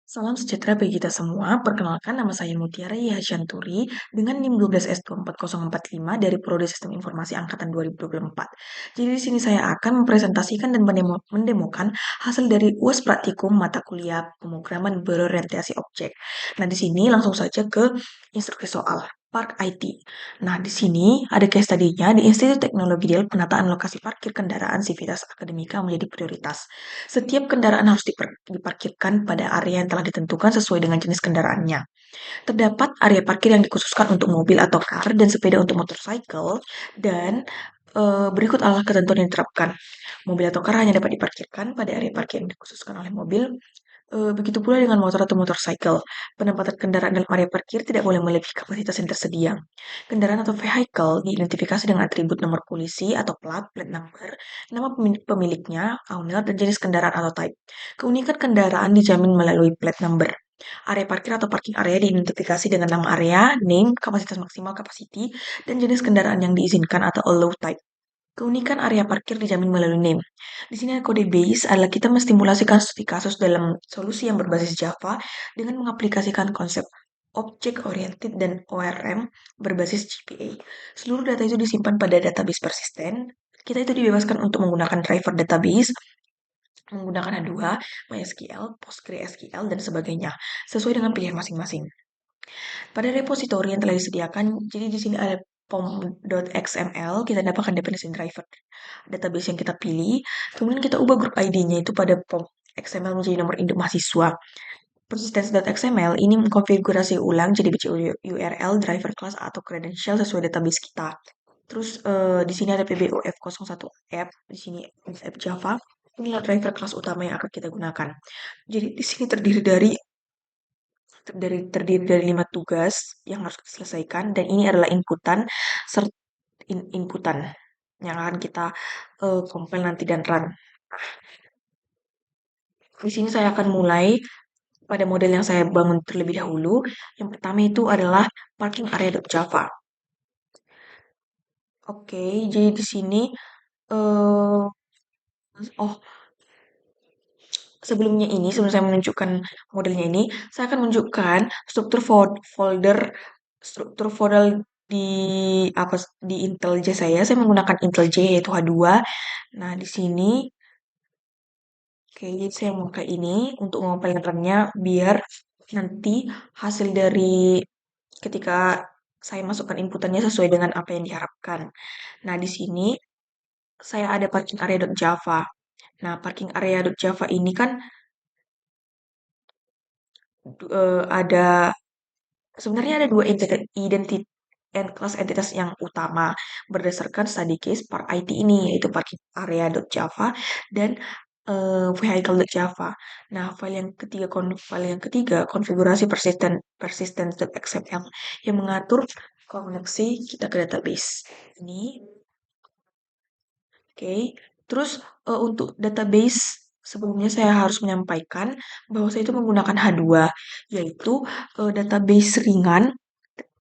Salam sejahtera bagi kita semua. Perkenalkan, nama saya Mutiara Yahashanturi dengan NIM 12S24045 dari Prodi Sistem Informasi Angkatan 2024. Jadi di sini saya akan mempresentasikan dan mendemokan hasil dari UAS praktikum mata kuliah pemrograman berorientasi objek. Nah, di sini langsung saja ke instruksi soal. Park IT. Nah, di sini ada case study-nya di Institut Teknologi Dell penataan lokasi parkir kendaraan Civitas Akademika menjadi prioritas. Setiap kendaraan harus diparkirkan pada area yang telah ditentukan sesuai dengan jenis kendaraannya. Terdapat area parkir yang dikhususkan untuk mobil atau car dan sepeda untuk motorcycle dan berikut adalah ketentuan yang diterapkan. Mobil atau car hanya dapat diparkirkan pada area parkir yang dikhususkan oleh mobil. Begitu pula dengan motor atau motorcycle. Penempatan kendaraan dalam area parkir tidak boleh melebihi kapasitas yang tersedia. Kendaraan atau vehicle diidentifikasi dengan atribut nomor polisi atau plat, plate number, nama pemiliknya, owner, dan jenis kendaraan atau type. Keunikan kendaraan dijamin melalui plate number. Area parkir atau parking area diidentifikasi dengan nama area, name, kapasitas maksimal capacity, dan jenis kendaraan yang diizinkan atau allow type. Keunikan area parkir dijamin melalui name. Di sini kode base adalah kita menstimulasikan studi kasus dalam solusi yang berbasis Java dengan mengaplikasikan konsep Object Oriented dan ORM berbasis GPA. Seluruh data itu disimpan pada database persisten. Kita itu dibebaskan untuk menggunakan driver database, menggunakan H2, MySQL, PostgreSQL, dan sebagainya, sesuai dengan pilihan masing-masing. Pada repositori yang telah disediakan, jadi di sini ada pom.xml, kita dapatkan dependency driver database yang kita pilih, kemudian kita ubah grup ID-nya itu pada pom.xml menjadi nomor induk mahasiswa. Persistence.xml ini mengkonfigurasi ulang JDBC URL, driver class, atau credential sesuai database kita. Terus di sini ada PBOF01 app, di sini app Java. Inilah driver class utama yang akan kita gunakan. Jadi di sini terdiri dari 5 tugas yang harus kita selesaikan dan ini adalah inputan yang akan kita compile nanti dan run. Di sini saya akan mulai pada model yang saya bangun terlebih dahulu. Yang pertama itu adalah parking area.java. Oke, jadi di sini eh oh sebelum saya menunjukkan modelnya ini, saya akan menunjukkan struktur folder di di IntelJ saya. Saya menggunakan IntelJ yaitu H2. Nah, di sini oke, jadi saya memakai ini untuk mengkompilernya biar nanti hasil dari ketika saya masukkan inputannya sesuai dengan apa yang diharapkan. Nah, di sini saya ada parking area.java. Nah, parking area.java ini kan ada sebenarnya ada dua kelas entitas yang utama berdasarkan study case Park IT ini yaitu parking area.java dan vehicle.java. Nah, file yang ketiga konfigurasi persistence.xml yang mengatur koneksi kita ke database. Ini oke. Terus untuk database sebelumnya saya harus menyampaikan bahwa saya itu menggunakan H2 yaitu database ringan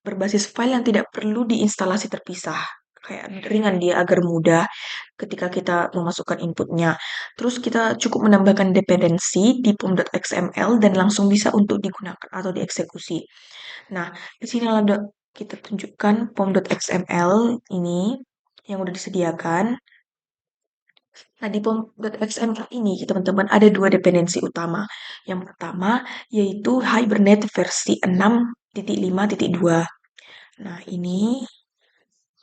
berbasis file yang tidak perlu diinstalasi terpisah. Kayak ringan dia agar mudah ketika kita memasukkan inputnya. Terus kita cukup menambahkan dependensi di pom.xml dan langsung bisa untuk digunakan atau dieksekusi. Nah, di sini ada kita tunjukkan pom.xml ini yang udah disediakan. Nah, di pom.xml ini, teman-teman, ada dua dependensi utama. Yang pertama, yaitu Hibernate versi 6.5.2. Nah, ini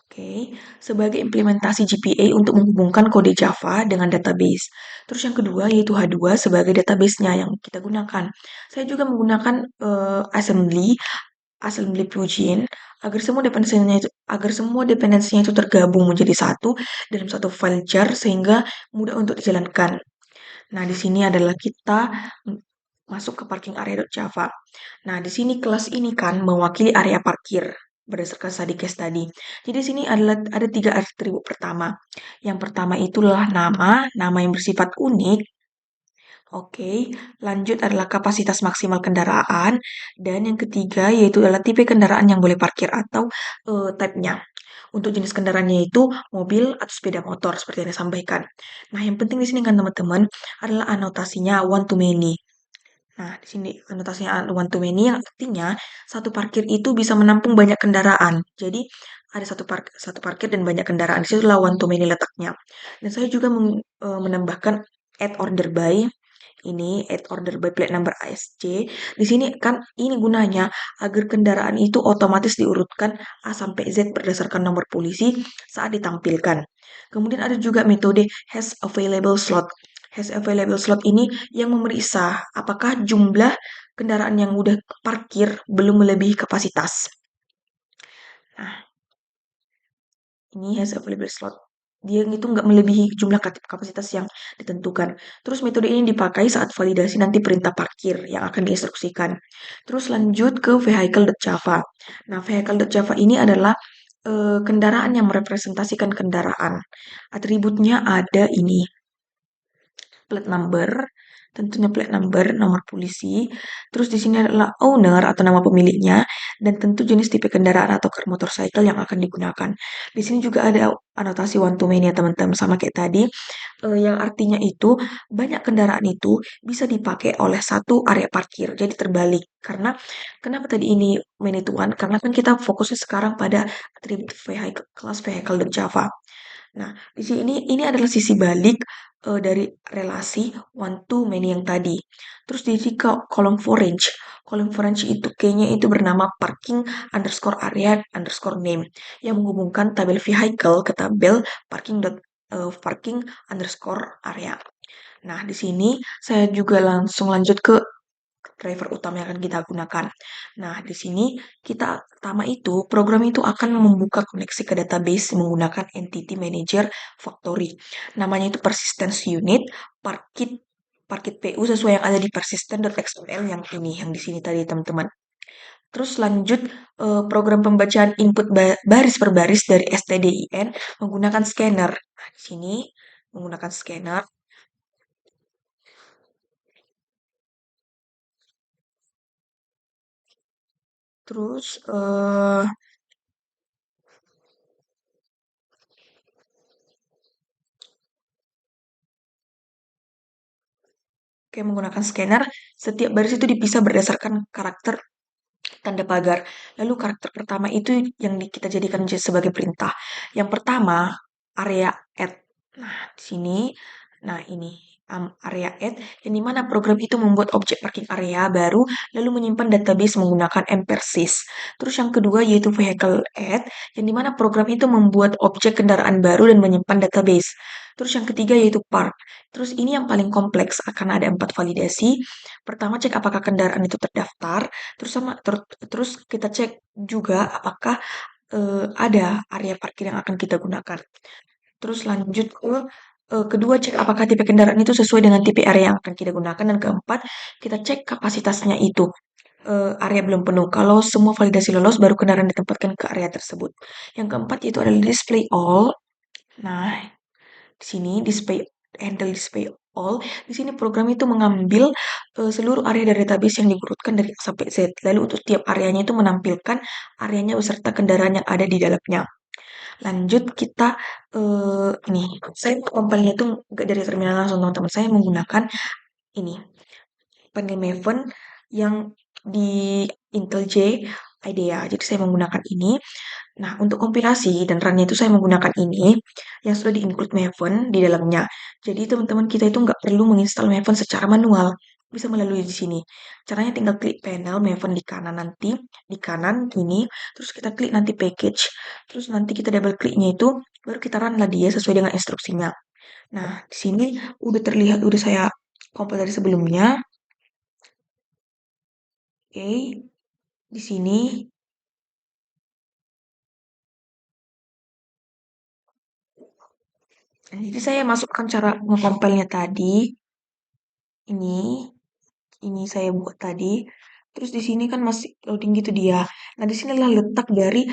oke, sebagai implementasi GPA untuk menghubungkan kode Java dengan database. Terus yang kedua yaitu H2 sebagai database-nya yang kita gunakan. Saya juga menggunakan assembly plugin agar semua dependensinya itu tergabung menjadi satu dalam satu file jar sehingga mudah untuk dijalankan. Nah, di sini adalah kita masuk ke parking area.java. Nah, di sini kelas ini kan mewakili area parkir berdasarkan study case tadi. Jadi di sini ada 3 atribut pertama. Yang pertama itulah nama yang bersifat unik. Oke, lanjut adalah kapasitas maksimal kendaraan dan yang ketiga yaitu adalah tipe kendaraan yang boleh parkir atau type-nya. Untuk jenis kendaraannya itu mobil atau sepeda motor seperti yang saya sampaikan. Nah, yang penting di sini kan teman-teman adalah anotasinya one to many. Nah, di sini anotasinya one to many yang artinya satu parkir itu bisa menampung banyak kendaraan. Jadi ada satu parkir dan banyak kendaraan. Di situlah one to many letaknya. Dan saya juga menambahkan add order by ini add order by plate number ASC. Di sini kan ini gunanya agar kendaraan itu otomatis diurutkan A sampai Z berdasarkan nomor polisi saat ditampilkan. Kemudian ada juga metode has available slot. Has available slot ini yang memeriksa apakah jumlah kendaraan yang udah parkir belum melebihi kapasitas. Nah, ini has available slot. Dia itu nggak melebihi jumlah kapasitas yang ditentukan. Terus metode ini dipakai saat validasi nanti perintah parkir yang akan diinstruksikan. Terus lanjut ke vehicle.java. Nah, vehicle.java ini adalah kendaraan yang merepresentasikan kendaraan. Atributnya ada ini plat number, tentunya plat number, nomor polisi. Terus di sini adalah owner atau nama pemiliknya, dan tentu jenis tipe kendaraan atau car motorcycle yang akan digunakan. Di sini juga ada anotasi one to many ya teman-teman, sama kayak tadi, yang artinya itu banyak kendaraan itu bisa dipakai oleh satu area parkir. Jadi terbalik. Karena kenapa tadi ini many to one? Karena kan kita fokusnya sekarang pada atribut vehicle, kelas vehicle dan Java. Nah, di sini ini adalah sisi balik dari relasi one to many yang tadi. Terus di sini kolom for range. Kolom for range itu kayaknya itu bernama parking underscore area underscore name yang menghubungkan tabel vehicle ke tabel parking underscore area. Nah, di sini saya juga langsung lanjut ke driver utama yang akan kita gunakan. Nah, di sini kita pertama itu program itu akan membuka koneksi ke database menggunakan Entity Manager Factory. Namanya itu Persistence Unit Parkit Parkit PU sesuai yang ada di persistent.xml yang ini yang di sini tadi teman-teman. Terus lanjut program pembacaan input baris per baris dari stdin menggunakan scanner. Nah, di sini menggunakan scanner. Terus menggunakan scanner, setiap baris itu dipisah berdasarkan karakter tanda pagar. Lalu karakter pertama itu yang kita jadikan sebagai perintah. Yang pertama, area add. Nah, di sini, nah ini area add, yang dimana program itu membuat objek parking area baru, lalu menyimpan database menggunakan mpersys. Terus yang kedua yaitu vehicle add, yang dimana program itu membuat objek kendaraan baru dan menyimpan database. Terus yang ketiga yaitu park. Terus ini yang paling kompleks, akan ada 4 validasi. Pertama, cek apakah kendaraan itu terdaftar. Terus kita cek juga apakah ada area parkir yang akan kita gunakan. Terus lanjut ke kedua, cek apakah tipe kendaraan itu sesuai dengan tipe area yang akan kita gunakan. Dan keempat, kita cek kapasitasnya itu. Area belum penuh. Kalau semua validasi lolos, baru kendaraan ditempatkan ke area tersebut. Yang keempat itu adalah display all. Nah, di sini display all. Di sini program itu mengambil seluruh area dari database yang diurutkan dari A sampai Z. Lalu untuk tiap areanya itu menampilkan areanya beserta kendaraan yang ada di dalamnya. Lanjut kita ini saya compile-nya itu nggak dari terminal langsung teman-teman. Saya menggunakan ini panel Maven yang di Intel J IDEA. Jadi saya menggunakan ini. Nah, untuk kompilasi dan run itu saya menggunakan ini yang sudah di-include Maven di dalamnya. Jadi teman-teman kita itu nggak perlu menginstal Maven secara manual. Bisa melalui di sini. Caranya tinggal klik panel Maven di kanan nanti, di kanan ini, terus kita klik nanti package, terus nanti kita double kliknya itu, baru kita run lah dia sesuai dengan instruksinya. Nah, di sini udah terlihat, udah saya compile dari sebelumnya. Oke, di sini. Nah, jadi saya masukkan cara ngecompile-nya tadi. Ini saya buat tadi. Terus di sini kan masih loading gitu dia. Nah, di sinilah letak dari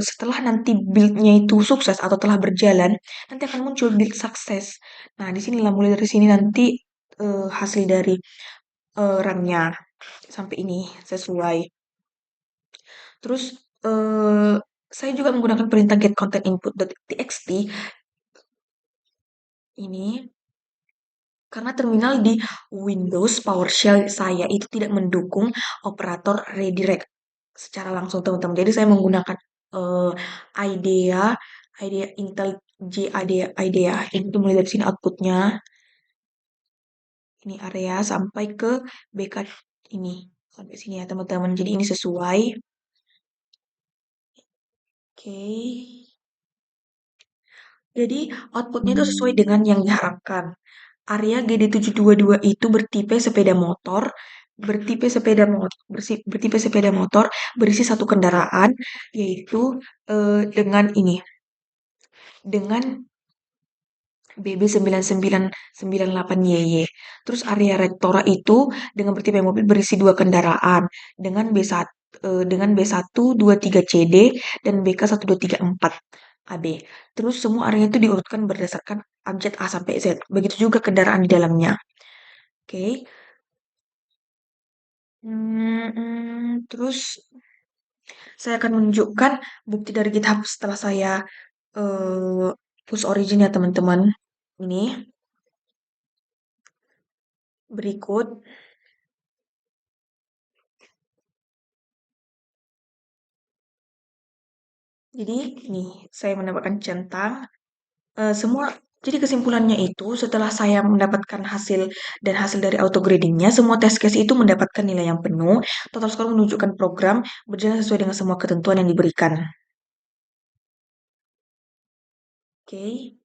setelah nanti build-nya itu sukses atau telah berjalan, nanti akan muncul build sukses. Nah, di sinilah mulai dari sini nanti hasil dari run-nya sampai ini sesuai. Terus saya juga menggunakan perintah get content input.txt ini. karena terminal di Windows PowerShell saya itu tidak mendukung operator redirect secara langsung teman-teman. Jadi saya menggunakan eh, IDEA, IDEA Intel J IDEA, IDEA. Ini tuh mulai dari sini outputnya, ini area sampai ke BK ini sampai sini ya teman-teman. Jadi ini sesuai. Oke. Jadi outputnya itu sesuai dengan yang diharapkan. Area GD722 itu bertipe sepeda motor berisi satu kendaraan yaitu dengan ini dengan BB9998YY. Terus area Rektora itu dengan bertipe mobil berisi dua kendaraan dengan B123CD dan BK1234 AB. Terus semua area itu diurutkan berdasarkan abjad A sampai Z. Begitu juga kendaraan di dalamnya. Oke. Terus saya akan menunjukkan bukti dari GitHub setelah saya eh, push origin ya teman-teman. Ini berikut. Jadi nih saya mendapatkan centang. Semua jadi kesimpulannya itu setelah saya mendapatkan hasil dan hasil dari auto gradingnya, semua test case itu mendapatkan nilai yang penuh. Total score menunjukkan program berjalan sesuai dengan semua ketentuan yang diberikan. Oke.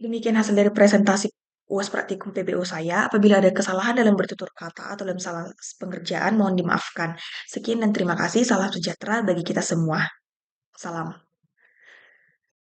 Demikian hasil dari presentasi UAS Praktikum PBO saya. Apabila ada kesalahan dalam bertutur kata atau dalam salah pengerjaan, mohon dimaafkan. Sekian dan terima kasih. Salam sejahtera bagi kita semua. Salam.